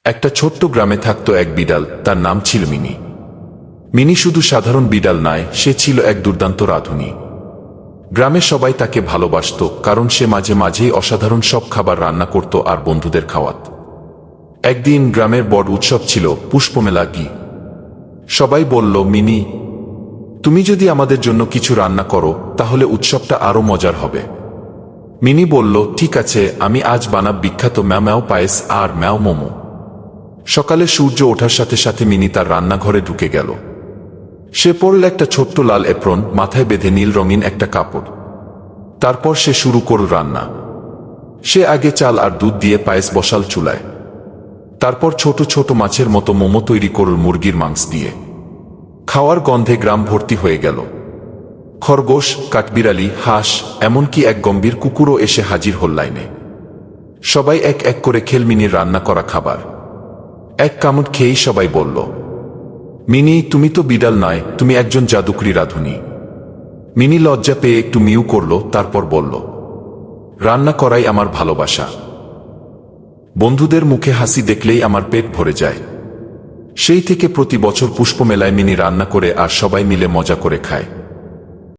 একটা ছোট্ট গ্রামে থাকত এক বিড়াল, তার নাম ছিল মিনি। মিনি শুধু সাধারণ বিড়াল নয়, সে ছিল এক দুর্দান্ত রাঁধুনি। গ্রামে সবাই তাকে ভালোবাসত, কারণ সে মাঝে মাঝেই অসাধারণ সব খাবার রান্না করত আর বন্ধুদের খাওয়াত। একদিন গ্রামের বড় উৎসব ছিল, পুষ্পমেলা। সবাই বলল, মিনি, তুমি যদি আমাদের জন্য কিছু রান্না করো তাহলে উৎসবটা আরো মজার হবে। মিনি বলল, ঠিক আছে, আমি আজ বানাব বিখ্যাত ম্যাও ম্যাও পায়েস আর ম্যাও মোমো। সকালে সূর্য ওঠার সাথে সাথে মিনি তার রান্নাঘরে ঢুকে গেল। সে পরল একটা ছোট্ট লাল এপ্রন, মাথায় বেঁধে নীল রঙিন একটা কাপড়। তারপর সে শুরু করল রান্না। সে আগে চাল আর দুধ দিয়ে পায়েস বসাল চুলায়। তারপর ছোট ছোট মাছের মতো মোমো তৈরি করল মুরগির মাংস দিয়ে। খাওয়ার গন্ধে গ্রাম ভর্তি হয়ে গেল। খরগোশ, কাঠবিড়ালি, হাঁস, এমনকি এক গম্ভীর কুকুরও এসে হাজির হল লাইনে। সবাই এক এক করে খেল মিনির রান্না করা খাবার। এক কামড় খেয়েই সবাই বলল, মিনি, তুমি তো বিড়াল নয়, তুমি একজন জাদুকরি রাঁধুনি। মিনি লজ্জা পেয়ে একটু মিউ করল, তারপর বলল, রান্না করাই আমার ভালোবাসা। বন্ধুদের মুখে হাসি দেখলেই আমার পেট ভরে যায়। সেই থেকে প্রতি বছর পুষ্পমেলায় মিনি রান্না করে আর সবাই মিলে মজা করে খায়।